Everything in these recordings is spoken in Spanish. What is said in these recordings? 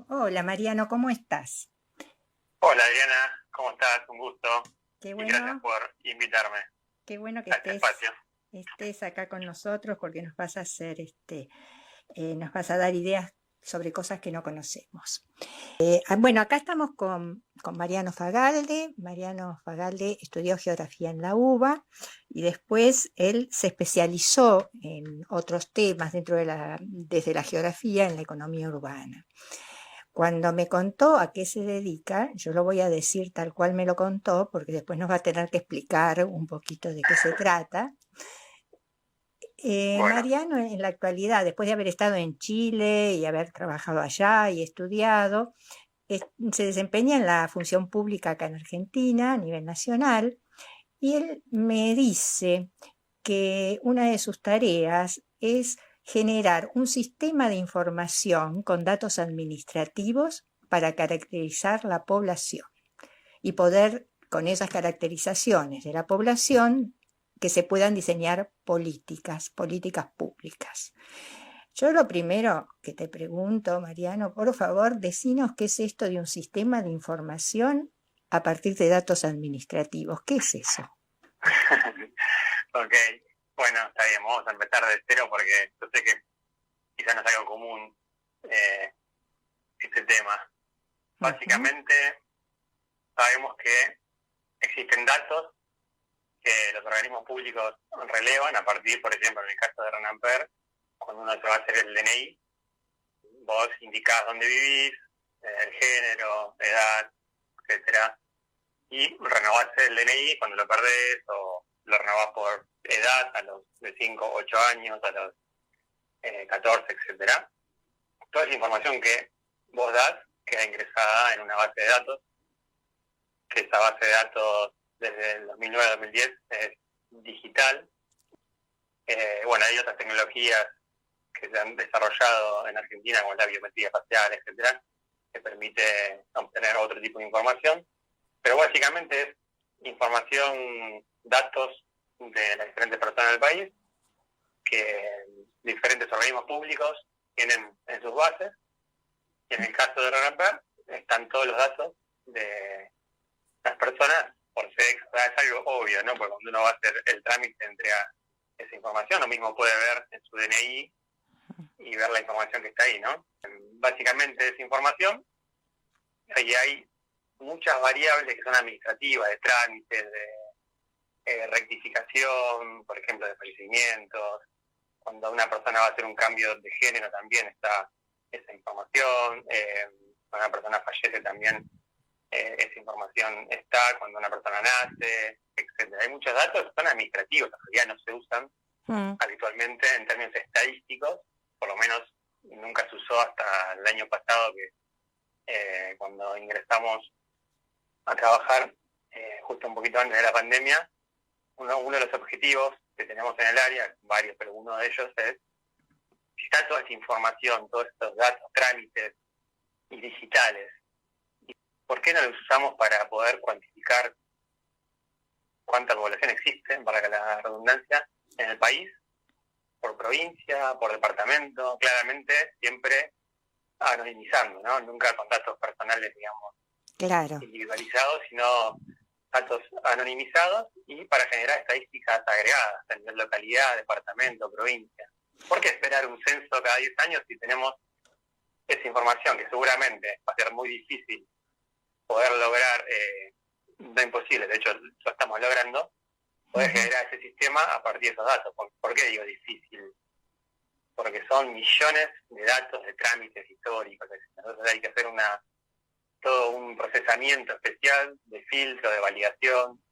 Hola Mariano, ¿cómo estás? Hola Adriana, ¿cómo estás? Un gusto Qué y gracias bueno, por invitarme qué bueno que a este espacio. estés acá con nosotros porque nos vas a hacer nos vas a dar ideas sobre cosas que no conocemos. Bueno, acá estamos con Mariano Fagalde. Mariano Fagalde estudió geografía en la UBA y después él se especializó en otros temas desde la geografía en la economía urbana. Cuando me contó a qué se dedica, yo lo voy a decir tal cual me lo contó, porque después nos va a tener que explicar un poquito de qué se trata. Bueno, Mariano, en la actualidad, después de haber estado en Chile y haber trabajado allá y estudiado, se desempeña en la función pública acá en Argentina a nivel nacional, y él me dice que una de sus tareas es generar un sistema de información con datos administrativos para caracterizar la población y poder, con esas caracterizaciones de la población, que se puedan diseñar políticas públicas. Yo lo primero que te pregunto, Mariano, por favor, decinos qué es esto de un sistema de información a partir de datos administrativos. ¿Qué es eso? ok, bueno, está bien, vamos a empezar de cero porque yo sé que quizás no es algo común este tema. Ujú. Básicamente sabemos que existen datos que los organismos públicos relevan a partir, por ejemplo, en el caso de RENAMPER, cuando uno se va a hacer el DNI, vos indicás dónde vivís, el género, edad, etcétera, y renovás el DNI cuando lo perdés o lo renovás por edad a los de 5 8 años, a los 14, etcétera. Toda esa información que vos das queda ingresada en una base de datos, que esa base de datos desde el 2009 a 2010 es digital. Bueno, hay otras tecnologías que se han desarrollado en Argentina, como la biometría facial, etcétera, que permite obtener otro tipo de información, pero básicamente es información, datos de las diferentes personas del país que diferentes organismos públicos tienen en sus bases, y en el caso de RENAMPER están todos los datos de las personas por sexo. Es algo obvio, ¿no? Porque cuando uno va a hacer el trámite entrega esa información, lo mismo puede ver en su DNI y ver la información que está ahí, ¿no? Básicamente esa información, ahí hay muchas variables que son administrativas, de trámites, de rectificación, por ejemplo, de fallecimientos. Cuando una persona va a hacer un cambio de género también está esa información. Cuando una persona fallece también esa información está. Cuando una persona nace, etcétera. Hay muchos datos que son administrativos, en realidad no se usan Mm. habitualmente en términos estadísticos, por lo menos nunca se usó hasta el año pasado, que cuando ingresamos a trabajar, justo un poquito antes de la pandemia, uno de los objetivos que tenemos en el área, varios, pero uno de ellos es, si está toda esta información, todos estos datos, trámites y digitales, ¿por qué no los usamos para poder cuantificar cuánta población existe, para la redundancia, en el país, por provincia, por departamento, claramente siempre anonimizando, ¿no? Nunca con datos personales, digamos, Claro. individualizados, sino datos anonimizados y para generar estadísticas agregadas en localidad, departamento, provincia. ¿Por qué esperar un censo cada 10 años si tenemos esa información que seguramente va a ser muy difícil poder lograr, no imposible, de hecho lo estamos logrando, poder Ujú. generar ese sistema a partir de esos datos? ¿Por qué digo difícil? Porque son millones de datos, de trámites históricos, entonces hay que hacer todo un procesamiento especial de filtro, de validación,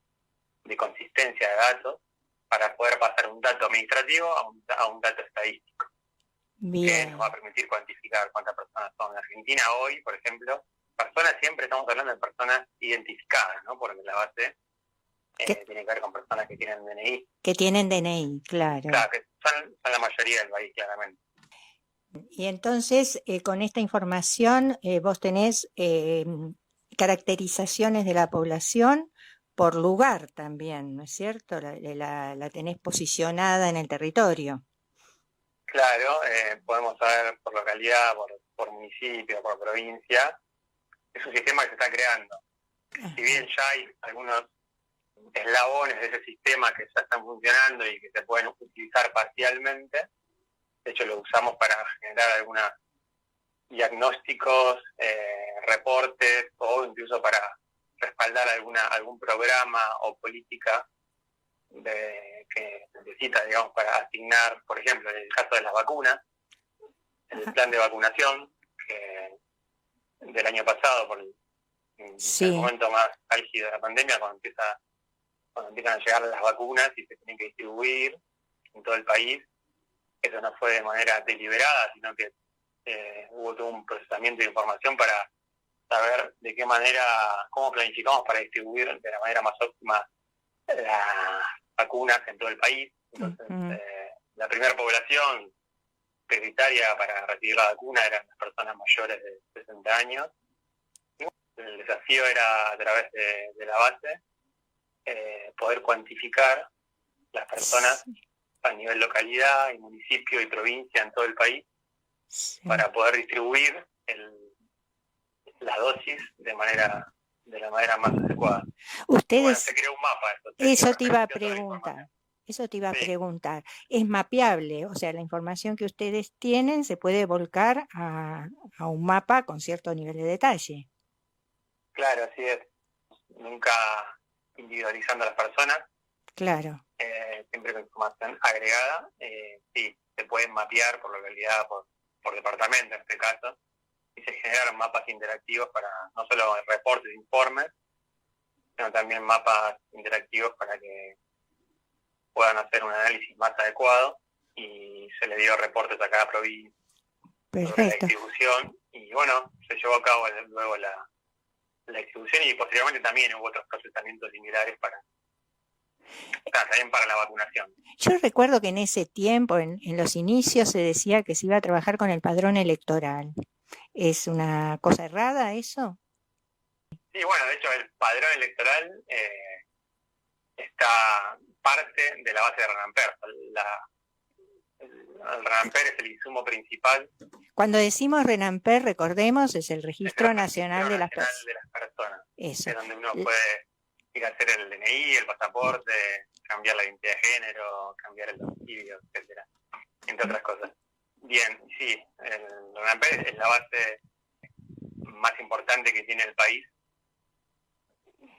de consistencia de datos, para poder pasar un dato administrativo a un dato estadístico, que nos va a Bien. permitir cuantificar cuántas personas son. En Argentina hoy, por ejemplo, personas, siempre estamos hablando de personas identificadas, ¿no? Porque la base Que, tiene que ver con personas que tienen DNI. que tienen DNI, claro. Claro, que son la mayoría del país, claramente. Y entonces, con esta información, vos tenés caracterizaciones de la población por lugar también, ¿no es cierto? La tenés posicionada en el territorio. Claro, podemos saber por localidad, por por municipio, por provincia, es un sistema que se está creando. Si bien ya hay algunos eslabones de ese sistema que ya están funcionando y que se pueden utilizar parcialmente, de hecho lo usamos para generar algunos diagnósticos, reportes o incluso para respaldar algún programa o política que necesita, digamos, para asignar, por ejemplo, en el caso de las vacunas, el plan de vacunación que del año pasado, por el momento más álgido de la pandemia, cuando empiezan a llegar las vacunas y se tienen que distribuir en todo el país. Eso no fue de manera deliberada, sino que hubo todo un procesamiento de información para saber de qué manera, cómo planificamos para distribuir de la manera más óptima las vacunas en todo el país. Entonces, la primera población prioritaria para recibir la vacuna eran las personas mayores de 60 años. El desafío era, a través de la base, poder cuantificar las personas a nivel localidad y municipio y provincia en todo el país para poder distribuir la dosis de la manera más adecuada. Ustedes, se creó un mapa. Eso te iba a preguntar. ¿Es mapeable? O sea, la información que ustedes tienen se puede volcar a un mapa con cierto nivel de detalle. Claro, así es. Nunca individualizando a las personas. Claro. Siempre con información agregada. Sí, se pueden mapear por localidad, por departamento en este caso, y se generan mapas interactivos para no solo reportes e informes, sino también mapas interactivos para que puedan hacer un análisis más adecuado, y se le dio reportes a cada provincia sobre la distribución, y bueno, se llevó a cabo luego la distribución, y posteriormente también hubo otros procesamientos similares también para la vacunación. Yo recuerdo que en ese tiempo, en los inicios, se decía que se iba a trabajar con el padrón electoral. ¿Es una cosa errada eso? Sí, bueno, de hecho el padrón electoral está parte de la base de RENAMPER. El RENAMPER es el insumo principal. Cuando decimos RENAMPER, recordemos, es el Registro Nacional de las Personas. Eso. Es donde uno puede ir a hacer el DNI, el pasaporte, cambiar la identidad de género, cambiar el domicilio, etcétera, entre otras cosas. Bien, sí, el RENAMPER es la base más importante que tiene el país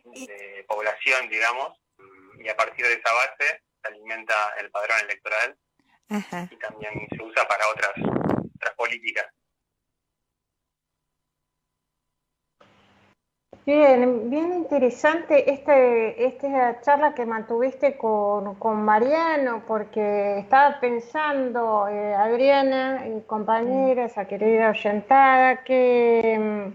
de población, digamos, y a partir de esa base se alimenta el padrón electoral. Ajá. Y también se usa para otras políticas. Bien interesante esta charla que mantuviste con Mariano, porque estaba pensando, Adriana, compañera, esa querida oyentada, que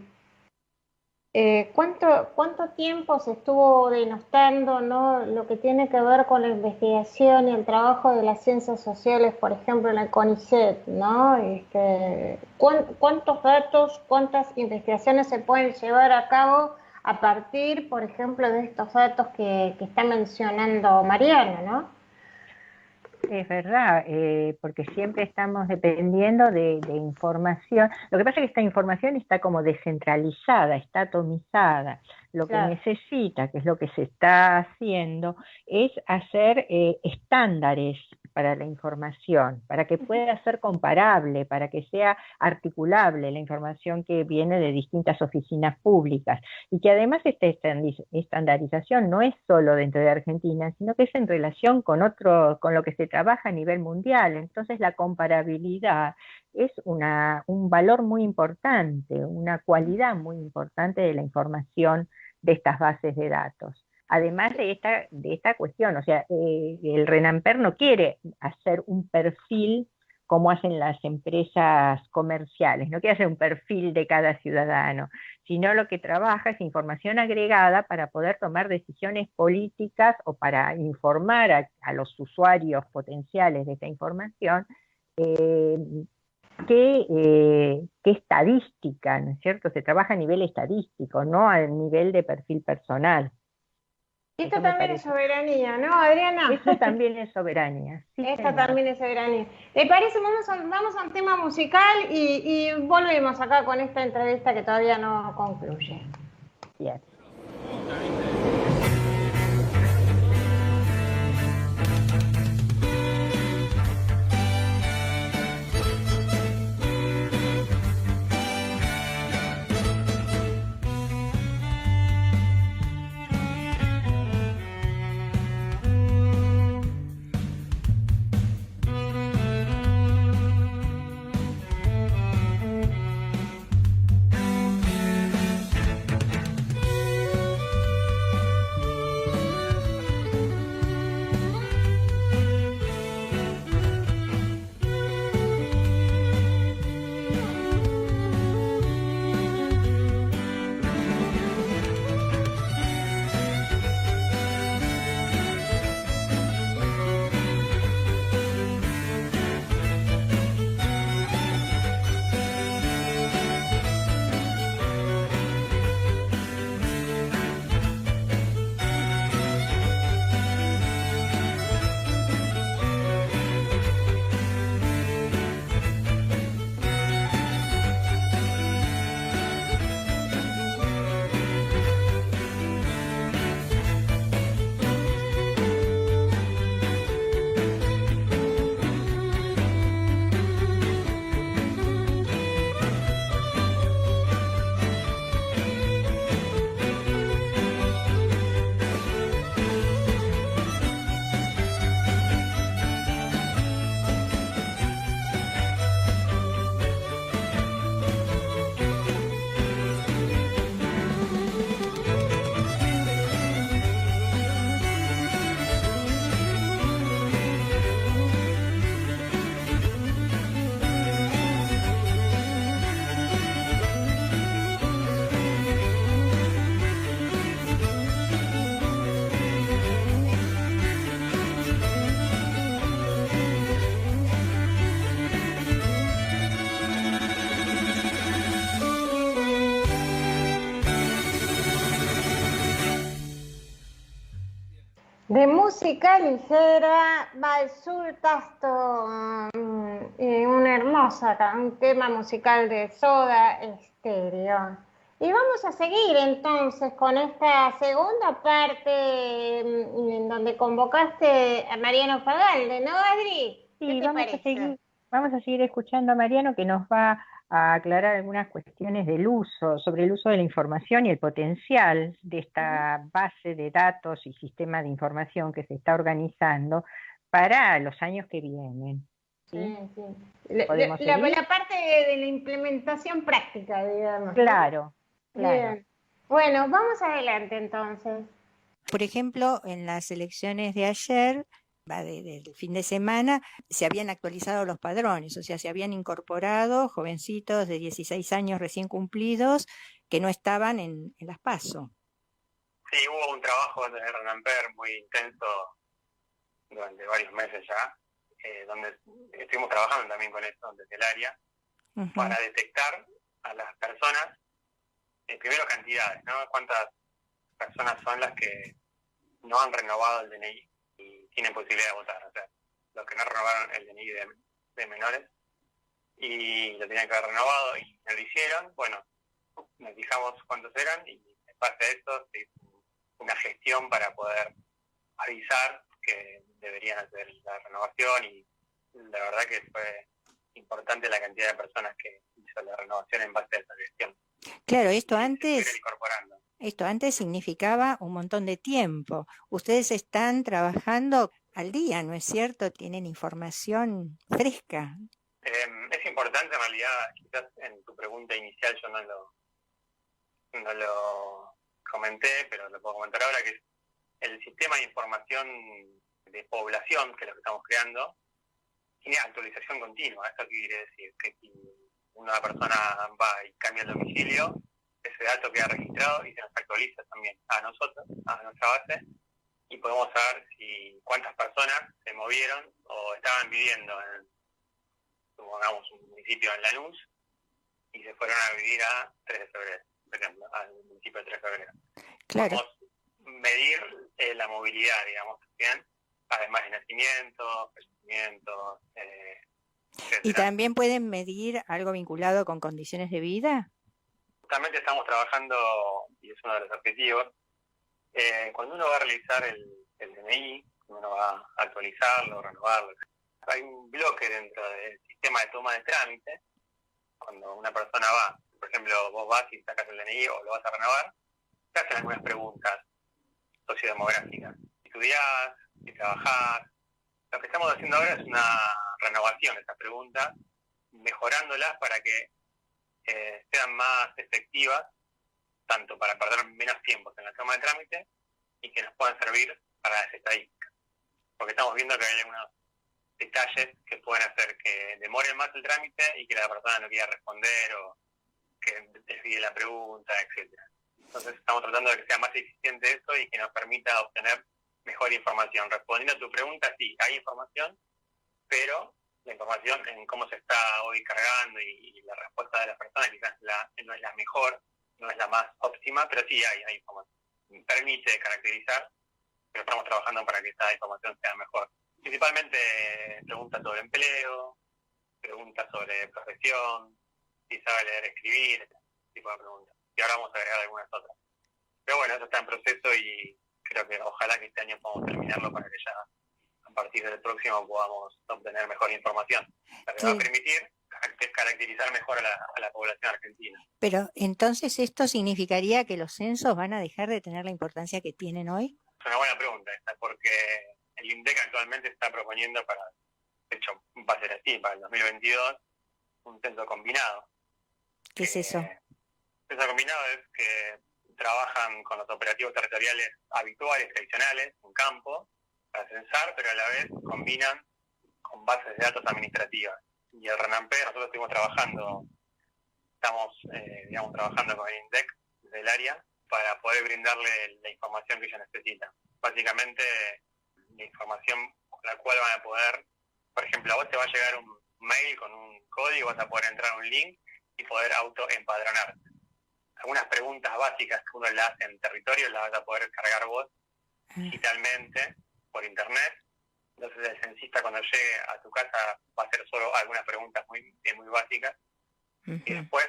¿cuánto tiempo se estuvo denostando, ¿no?, lo que tiene que ver con la investigación y el trabajo de las ciencias sociales, por ejemplo, en el CONICET, ¿no? ¿Cuántos datos, cuántas investigaciones se pueden llevar a cabo a partir, por ejemplo, de estos datos que está mencionando Mariano, ¿no? Es verdad, porque siempre estamos dependiendo de información. Lo que pasa es que esta información está como descentralizada, está atomizada. Lo que necesita, que es lo que se está haciendo, es hacer estándares para la información, para que pueda ser comparable, para que sea articulable la información que viene de distintas oficinas públicas, y que además esta estandarización no es solo dentro de Argentina, sino que es en relación con lo que se trabaja a nivel mundial. Entonces la comparabilidad es un valor muy importante, una cualidad muy importante de la información de estas bases de datos. Además de esta cuestión, o sea, el RENAMPER no quiere hacer un perfil como hacen las empresas comerciales, no quiere hacer un perfil de cada ciudadano, sino lo que trabaja es información agregada para poder tomar decisiones políticas o para informar a los usuarios potenciales de esta información qué estadística, ¿no es cierto? Se trabaja a nivel estadístico, no a nivel de perfil personal. Esto también es soberanía, ¿no, Adriana? Esto también es soberanía. Sí, Esta también es soberanía. ¿Te parece? Vamos a un tema musical y volvemos acá con esta entrevista que todavía no concluye. Bien. De música ligera va el Tasto, un tema musical de Soda Stereo. Y vamos a seguir entonces con esta segunda parte en donde convocaste a Mariano Fagalde, ¿no, Adri? Sí, vamos a seguir escuchando a Mariano, que nos va a aclarar algunas cuestiones sobre el uso de la información y el potencial de esta base de datos y sistema de información que se está organizando para los años que vienen. ¿Sí? Sí. La parte de la implementación práctica, digamos. Claro. Bien. Bueno, vamos adelante entonces. Por ejemplo, en las elecciones de ayer, del fin de semana, se habían actualizado los padrones, o sea, se habían incorporado jovencitos de 16 años recién cumplidos que no estaban en las PASO. Sí, hubo un trabajo de RENAMPER muy intenso durante varios meses ya, donde estuvimos trabajando también con esto desde el área, para detectar a las personas, primero cantidades, ¿no? Cuántas personas son las que no han renovado el DNI y tienen posibilidad de votar, o sea, los que no renovaron el DNI de menores y lo tenían que haber renovado y no lo hicieron. Bueno, nos fijamos cuántos eran y en base a eso se hizo una gestión para poder avisar que deberían hacer la renovación, y la verdad que fue importante la cantidad de personas que hizo la renovación en base a esa gestión. Claro, esto antes significaba un montón de tiempo. Ustedes están trabajando al día, ¿no es cierto? Tienen información fresca. Es importante, en realidad, quizás en tu pregunta inicial yo no lo comenté, pero lo puedo comentar ahora, que es el sistema de información de población, que es lo que estamos creando, tiene actualización continua. ¿Esto qué quiere decir? Que si una persona va y cambia el domicilio, ese dato queda registrado y se nos actualiza también a nosotros, a nuestra base, y podemos saber cuántas personas se movieron o estaban viviendo en, supongamos, un municipio en Lanús y se fueron a vivir a 3 de febrero, por ejemplo, al municipio de 3 de febrero. Claro. Podemos medir la movilidad, digamos, también, además de nacimientos, fallecimientos, ¿Y etcétera. también pueden medir algo vinculado con condiciones de vida? Justamente estamos trabajando, y es uno de los objetivos, cuando uno va a realizar el DNI, cuando uno va a actualizarlo, renovarlo, hay un bloque dentro del sistema de toma de trámite. Cuando una persona va, por ejemplo, vos vas y sacas el DNI o lo vas a renovar, te hacen algunas preguntas sociodemográficas. Si estudiás, si trabajás. Lo que estamos haciendo ahora es una renovación de esas preguntas, mejorándolas para que sean más efectivas, tanto para perder menos tiempo en la toma de trámite y que nos puedan servir para las estadísticas. Porque estamos viendo que hay algunos detalles que pueden hacer que demoren más el trámite y que la persona no quiera responder o que desvíe la pregunta, etcétera. Entonces estamos tratando de que sea más eficiente eso y que nos permita obtener mejor información. Respondiendo a tu pregunta, sí, hay información, pero la información en cómo se está hoy cargando y la respuesta de las personas quizás no es la mejor, no es la más óptima, pero sí hay información. Permite caracterizar, pero estamos trabajando para que esta información sea mejor. Principalmente preguntas sobre empleo, preguntas sobre profesión, si sabe leer, escribir, ese tipo de preguntas. Y ahora vamos a agregar algunas otras. Pero bueno, eso está en proceso y creo que ojalá que este año podamos terminarlo para que ya a partir del próximo podamos obtener mejor información. Lo que va a permitir caracterizar mejor a la población argentina. Pero entonces esto significaría que los censos van a dejar de tener la importancia que tienen hoy. Es una buena pregunta esta, porque el INDEC actualmente está proponiendo de hecho va a ser así, para el 2022, un censo combinado. ¿Qué es eso? Censo combinado es que trabajan con los operativos territoriales habituales, tradicionales, en campo, para censar, pero a la vez combinan con bases de datos administrativas. Y el RENAMPER, nosotros estamos trabajando con el INDEC del área para poder brindarle la información que ellos necesitan. Básicamente, la información con la cual van a poder, por ejemplo, a vos te va a llegar un mail con un código, vas a poder entrar a un link y poder autoempadronarte. Algunas preguntas básicas que uno le hace en territorio las vas a poder cargar vos digitalmente por internet. Entonces el censista cuando llegue a tu casa va a hacer solo algunas preguntas muy básicas y después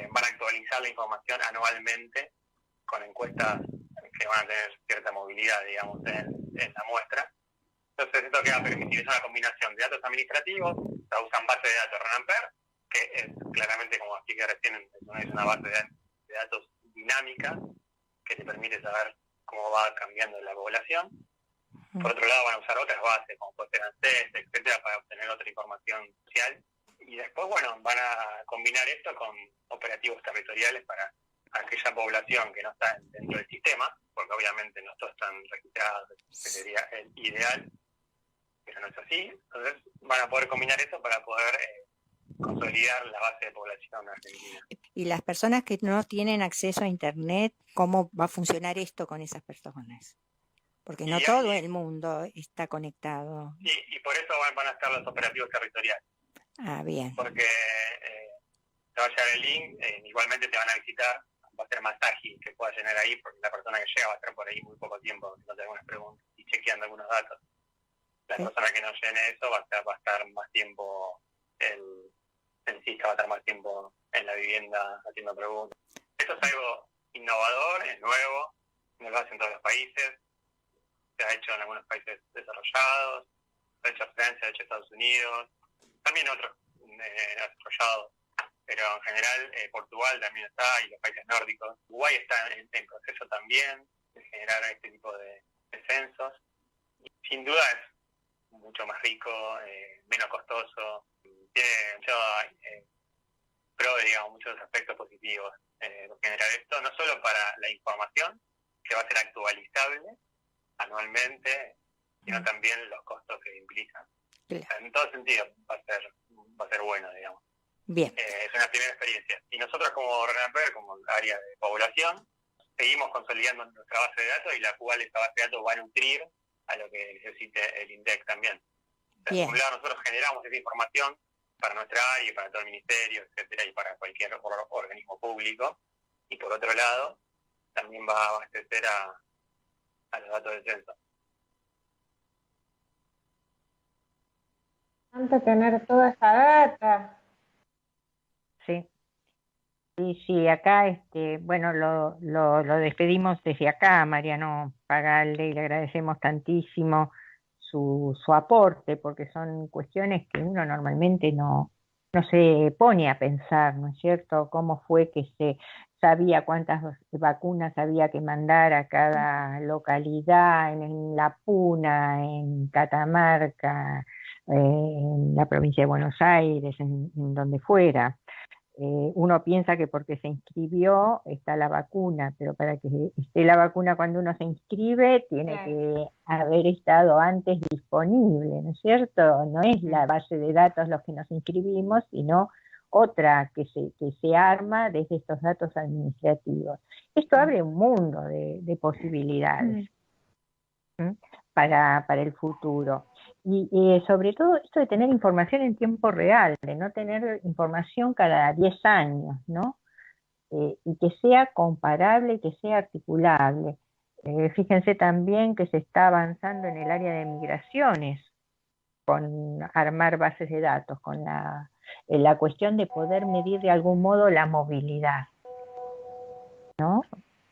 van a actualizar la información anualmente con encuestas que van a tener cierta movilidad, digamos, en la muestra. Entonces esto que va a permitir es una combinación de datos administrativos, se usan base de datos RENAMPER, que es claramente, como expliqué recién, es una base de datos dinámica que te permite saber cómo va cambiando la población. Por otro lado van a usar otras bases, como puede ser ANSES, etcétera, para obtener otra información social. Y después, bueno, van a combinar esto con operativos territoriales para aquella población que no está dentro del sistema, porque obviamente no todos están registrados, que sería el ideal, pero no es así. Entonces van a poder combinar eso para poder consolidar la base de población argentina. Y las personas que no tienen acceso a Internet, ¿cómo va a funcionar esto con esas personas? Porque no todo el mundo está conectado. Sí, y por eso van a estar los operativos territoriales. Ah, bien. Porque te va a llegar el link, igualmente te van a visitar, va a ser más ágil que puedas llenar ahí, porque la persona que llega va a estar por ahí muy poco tiempo, haciendo algunas preguntas y chequeando algunos datos. La persona que no llene eso va a estar más tiempo, el censista va a estar más tiempo en la vivienda haciendo preguntas. Eso es algo innovador, es nuevo, no lo hacen todos los países, se ha hecho en algunos países desarrollados, se ha hecho en Francia, se ha hecho en Estados Unidos, también otros desarrollados, pero en general Portugal también está y los países nórdicos. Uruguay está en proceso también de generar este tipo de censos. Y sin duda es mucho más rico, menos costoso, tiene muchos aspectos positivos generar esto, no solo para la información, que va a ser actualizable anualmente, sino también los costos que implican. Claro. O sea, en todo sentido va a ser bueno, digamos. Bien. Es una primera experiencia. Y nosotros como RENAMPER, como área de población, seguimos consolidando nuestra base de datos y la cual esta base de datos va a nutrir a lo que necesite el INDEC también. O sea, por un lado nosotros generamos esa información para nuestra área, para todo el ministerio, etcétera, y para cualquier organismo público. Y por otro lado, también va a abastecer a a los datos del censo. Antes de tener toda esa data. Sí. Sí, acá, bueno, lo despedimos desde acá, Mariano Pagalde, y le agradecemos tantísimo su aporte, porque son cuestiones que uno normalmente no se pone a pensar, ¿no es cierto? ¿Cómo fue que se sabía cuántas vacunas había que mandar a cada localidad, en La Puna, en Catamarca, en la provincia de Buenos Aires, en donde fuera? Uno piensa que porque se inscribió está la vacuna, pero para que esté la vacuna cuando uno se inscribe tiene Claro. que haber estado antes disponible, ¿no es cierto? No es la base de datos los que nos inscribimos, sino otra que se arma desde estos datos administrativos. Esto abre un mundo de posibilidades para el futuro. Y sobre todo esto de tener información en tiempo real, de no tener información cada 10 años, ¿no? Y que sea comparable, que sea articulable. Fíjense también que se está avanzando en el área de migraciones con armar bases de datos, con la cuestión de poder medir de algún modo la movilidad, ¿no?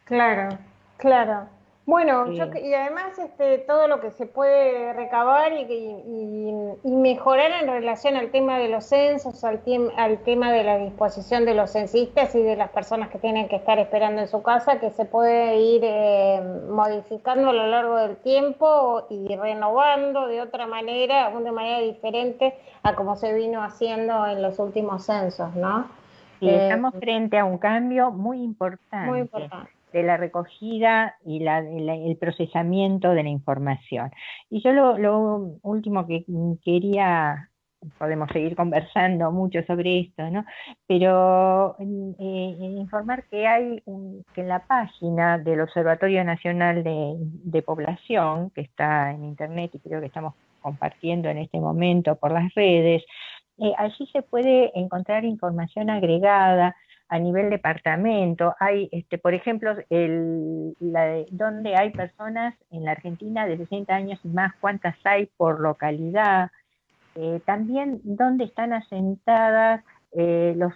Claro, claro. Bueno, y además todo lo que se puede recabar y mejorar en relación al tema de los censos, al tema de la disposición de los censistas y de las personas que tienen que estar esperando en su casa, que se puede ir modificando a lo largo del tiempo y renovando de otra manera, de manera diferente a como se vino haciendo en los últimos censos, ¿no? Sí, estamos frente a un cambio muy importante. Muy importante. De la recogida y el procesamiento de la información. Y yo lo último que quería, podemos seguir conversando mucho sobre esto, ¿no? Pero informar que que en la página del Observatorio Nacional de Población, que está en internet y creo que estamos compartiendo en este momento por las redes, allí se puede encontrar información agregada a nivel departamento. Hay, por ejemplo, donde hay personas en la Argentina de 60 años y más, cuántas hay por localidad. También dónde están asentadas los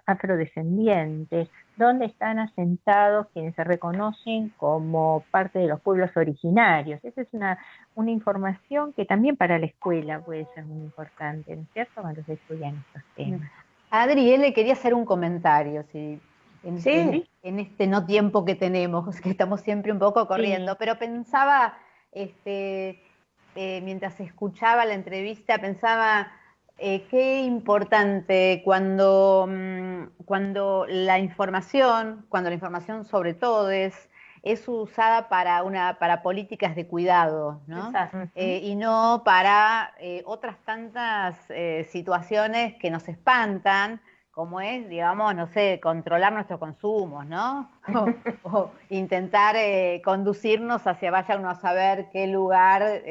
afrodescendientes, dónde están asentados quienes se reconocen como parte de los pueblos originarios. Esa es una información que también para la escuela puede ser muy importante, ¿no es cierto?, cuando se estudian estos temas. Adri, él le quería hacer un comentario, Sí. En este no tiempo que tenemos, que estamos siempre un poco corriendo, Sí. Pero pensaba, mientras escuchaba la entrevista, pensaba qué importante cuando la información sobre todo es usada para políticas de cuidado, ¿no? Y no para otras tantas situaciones que nos espantan, como es, digamos, no sé, controlar nuestros consumos, ¿no? O intentar conducirnos hacia vaya uno a saber qué lugar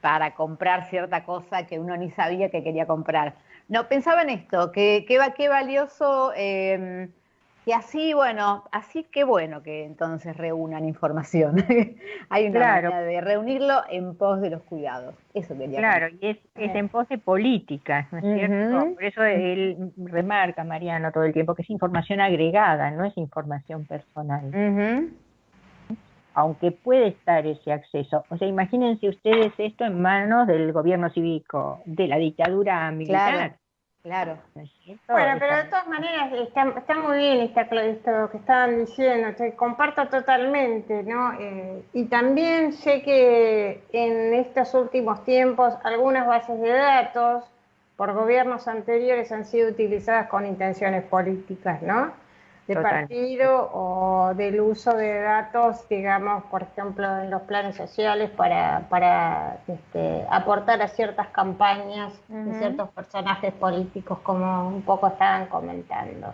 para comprar cierta cosa que uno ni sabía que quería comprar. No, pensaba en esto, qué valioso, y así, qué bueno que entonces reúnan información. Hay una manera de reunirlo en pos de los cuidados. Eso quería Claro, y es en pos de políticas, ¿no es cierto? Por eso él remarca, Mariano, todo el tiempo que es información agregada, no es información personal. Aunque puede estar ese acceso. O sea, imagínense ustedes esto en manos del gobierno cívico, de la dictadura militar. Claro. ¿No es cierto? Bueno, pero de todas maneras está muy bien esto que estaban diciendo, comparto totalmente, ¿no? Y también sé que en estos últimos tiempos algunas bases de datos por gobiernos anteriores han sido utilizadas con intenciones políticas, ¿no? De partido o del uso de datos, digamos, por ejemplo, en los planes sociales para aportar a ciertas campañas de ciertos personajes políticos, como un poco estaban comentando.